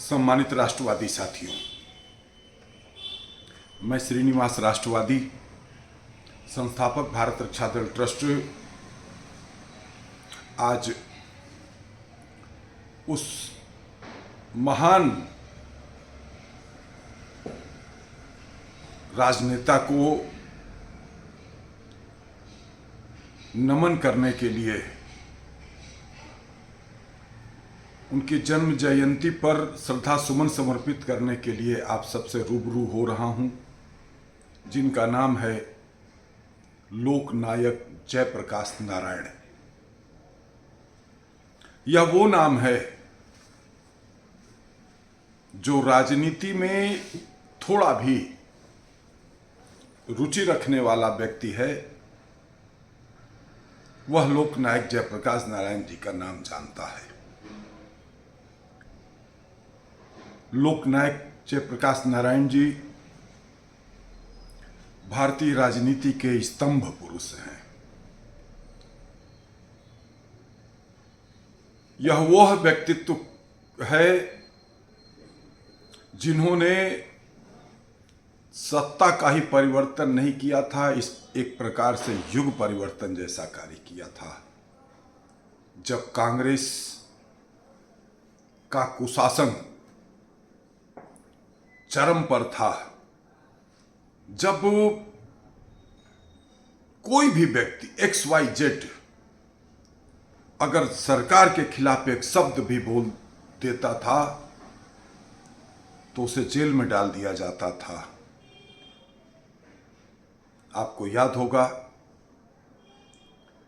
सम्मानित राष्ट्रवादी साथियों, मैं श्रीनिवास राष्ट्रवादी संस्थापक भारत रक्षा दल ट्रस्ट आज उस महान राजनेता को नमन करने के लिए उनकी जन्म जयंती पर श्रद्धा सुमन समर्पित करने के लिए आप सबसे रूबरू हो रहा हूं, जिनका नाम है लोकनायक जयप्रकाश नारायण। यह वो नाम है जो राजनीति में थोड़ा भी रुचि रखने वाला व्यक्ति है, वह लोकनायक जयप्रकाश नारायण जी का नाम जानता है। लोकनायक जयप्रकाश नारायण जी भारतीय राजनीति के स्तंभ पुरुष हैं। यह वह व्यक्तित्व है जिन्होंने सत्ता का ही परिवर्तन नहीं किया था, इस एक प्रकार से युग परिवर्तन जैसा कार्य किया था। जब कांग्रेस का कुशासन चरम पर था, जब कोई भी व्यक्ति XYZ अगर सरकार के खिलाफ एक शब्द भी बोल देता था तो उसे जेल में डाल दिया जाता था। आपको याद होगा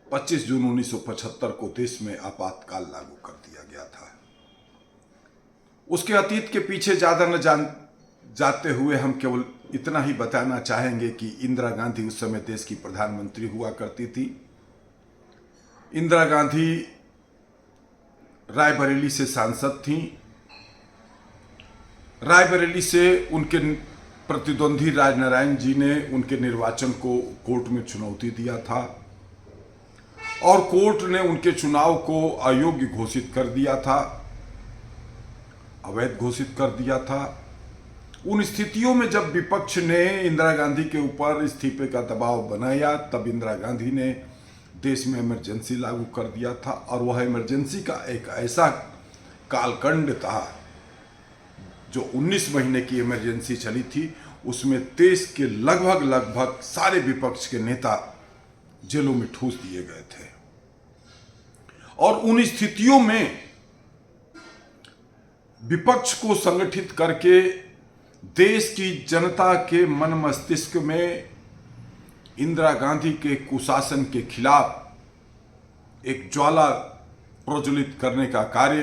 25 जून 1975 को देश में आपातकाल लागू कर दिया गया था। उसके अतीत के पीछे ज्यादा न जाते हुए हम केवल इतना ही बताना चाहेंगे कि इंदिरा गांधी उस समय देश की प्रधानमंत्री हुआ करती थी। इंदिरा गांधी रायबरेली से सांसद थीं। रायबरेली से उनके प्रतिद्वंदी राजनारायण जी ने उनके निर्वाचन को कोर्ट में चुनौती दिया था और कोर्ट ने उनके चुनाव को अयोग्य घोषित कर दिया था, अवैध घोषित कर दिया था। उन स्थितियों में जब विपक्ष ने इंदिरा गांधी के ऊपर इस्तीफे का दबाव बनाया, तब इंदिरा गांधी ने देश में इमरजेंसी लागू कर दिया था और वह इमरजेंसी का एक ऐसा कालखंड था जो 19 महीने की इमरजेंसी चली थी। उसमें देश के लगभग सारे विपक्ष के नेता जेलों में ठूस दिए गए थे और उन स्थितियों में विपक्ष को संगठित करके देश की जनता के मन मस्तिष्क में इंदिरा गांधी के कुशासन के खिलाफ एक ज्वाला प्रज्वलित करने का कार्य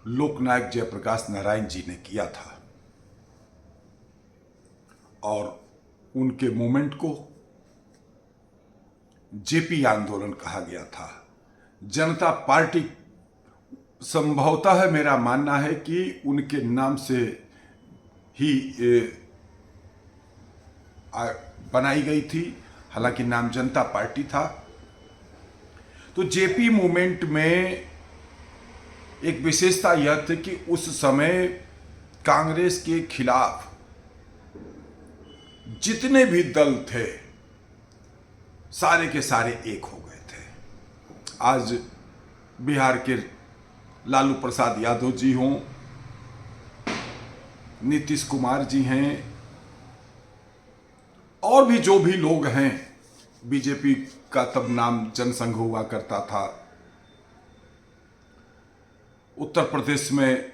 लोकनायक जयप्रकाश नारायण जी ने किया था और उनके मूवमेंट को जेपी आंदोलन कहा गया था। जनता पार्टी संभवतः मेरा मानना है कि उनके नाम से ही बनाई गई थी, हालांकि नाम जनता पार्टी था। तो जेपी मूवमेंट में एक विशेषता यह थी कि उस समय कांग्रेस के खिलाफ जितने भी दल थे सारे के सारे एक हो गए थे। आज बिहार के लालू प्रसाद यादव जी हों, नीतीश कुमार जी हैं और भी जो भी लोग हैं, बीजेपी का तब नाम जनसंघ हुआ करता था। उत्तर प्रदेश में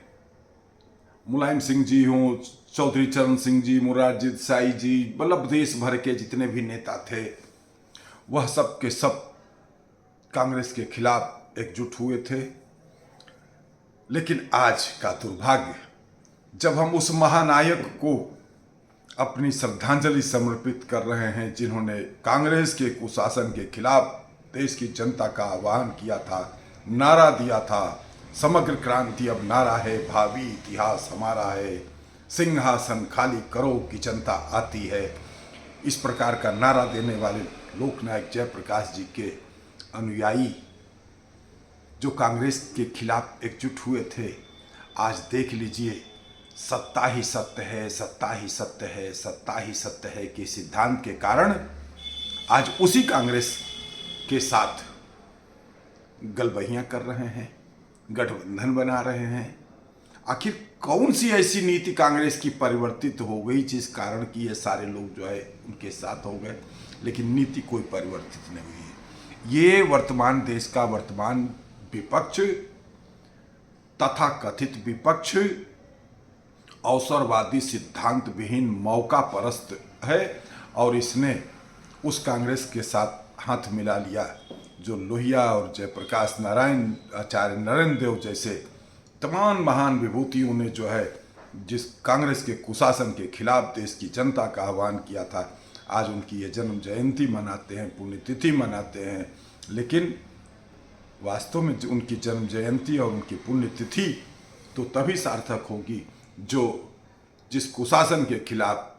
मुलायम सिंह जी हों, चौधरी चरण सिंह जी, मोरारजी देसाई जी, मतलब देश भर के जितने भी नेता थे वह सब के सब कांग्रेस के खिलाफ एकजुट हुए थे। लेकिन आज का दुर्भाग्य, जब हम उस महानायक को अपनी श्रद्धांजलि समर्पित कर रहे हैं जिन्होंने कांग्रेस के कुशासन के खिलाफ देश की जनता का आह्वान किया था, नारा दिया था, समग्र क्रांति अब नारा है, भावी इतिहास हमारा है, सिंहासन खाली करो कि जनता आती है, इस प्रकार का नारा देने वाले लोकनायक जयप्रकाश जी के अनुयायी जो कांग्रेस के खिलाफ एकजुट हुए थे, आज देख लीजिए, सत्ता ही सत्य है, सत्ता ही सत्य है, सत्ता ही सत्य है के सिद्धांत के कारण आज उसी कांग्रेस के साथ गलबहियां कर रहे हैं, गठबंधन बना रहे हैं। आखिर कौन सी ऐसी नीति कांग्रेस की परिवर्तित हो गई जिस कारण कि ये सारे लोग जो है उनके साथ हो गए, लेकिन नीति कोई परिवर्तित नहीं हुई है। ये वर्तमान देश का वर्तमान विपक्ष तथा कथित विपक्ष अवसरवादी सिद्धांत विहीन मौका परस्त है और इसने उस कांग्रेस के साथ हाथ मिला लिया जो लोहिया और जयप्रकाश नारायण, आचार्य नरेंद्र देव जैसे तमाम महान विभूतियों ने जो है जिस कांग्रेस के कुशासन के खिलाफ देश की जनता का आह्वान किया था, आज उनकी ये जन्म जयंती मनाते हैं, पुण्यतिथि मनाते हैं। लेकिन वास्तव में उनकी जन्म जयंती और उनकी पुण्यतिथि तो तभी सार्थक होगी जो जिस कुशासन के खिलाफ,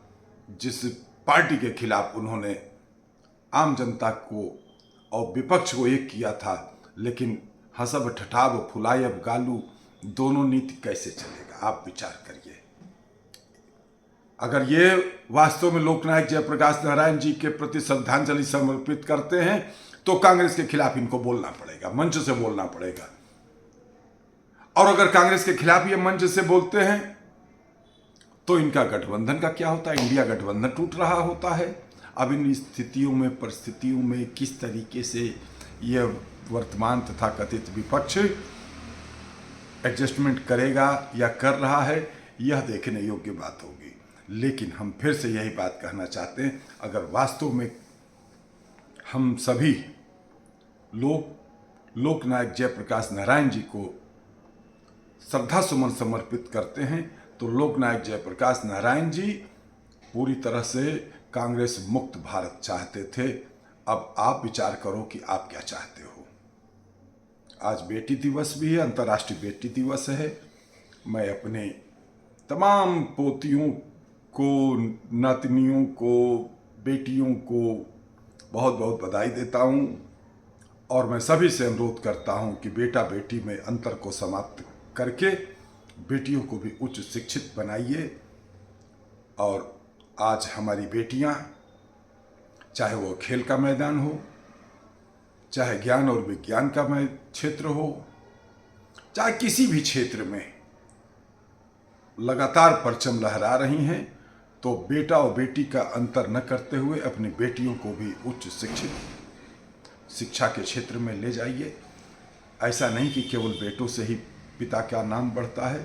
जिस पार्टी के खिलाफ उन्होंने आम जनता को और विपक्ष को एक किया था। लेकिन हसब ठठाब फुलायब गालू दोनों नीति कैसे चलेगा, आप विचार करिए। अगर ये वास्तव में लोकनायक जयप्रकाश नारायण जी के प्रति श्रद्धांजलि समर्पित करते हैं तो कांग्रेस के खिलाफ इनको बोलना पड़ेगा, मंच से बोलना पड़ेगा। और अगर कांग्रेस के खिलाफ ये मंच से बोलते हैं तो इनका गठबंधन का क्या होता है? इंडिया गठबंधन टूट रहा होता है। अब इन स्थितियों में, परिस्थितियों में किस तरीके से यह वर्तमान तथा कथित विपक्ष एडजस्टमेंट करेगा या कर रहा है, यह देखने योग्य बात होगी। लेकिन हम फिर से यही बात कहना चाहते हैं, अगर वास्तव में हम सभी लोग लोकनायक जयप्रकाश नारायण जी को श्रद्धा सुमन समर्पित करते हैं तो लोकनायक जयप्रकाश नारायण जी पूरी तरह से कांग्रेस मुक्त भारत चाहते थे। अब आप विचार करो कि आप क्या चाहते हो। आज बेटी दिवस भी है, अंतर्राष्ट्रीय बेटी दिवस है। मैं अपने तमाम पोतियों को, नातनियों को, बेटियों को बहुत बहुत बधाई देता हूँ और मैं सभी से अनुरोध करता हूँ कि बेटा बेटी में अंतर को समाप्त करके बेटियों को भी उच्च शिक्षित बनाइए। और आज हमारी बेटियाँ, चाहे वो खेल का मैदान हो, चाहे ज्ञान और विज्ञान का क्षेत्र हो, चाहे किसी भी क्षेत्र में लगातार परचम लहरा रही हैं, तो बेटा और बेटी का अंतर न करते हुए अपनी बेटियों को भी उच्च शिक्षा के क्षेत्र में ले जाइए। ऐसा नहीं कि केवल बेटों से ही पिता का नाम बढ़ता है,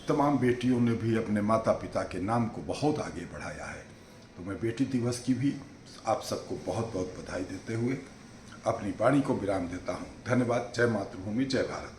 तमाम बेटियों ने भी अपने माता पिता के नाम को बहुत आगे बढ़ाया है। तो मैं बेटी दिवस की भी आप सबको बहुत बहुत बधाई देते हुए अपनी वाणी को विराम देता हूँ। धन्यवाद। जय मातृभूमि, जय भारत।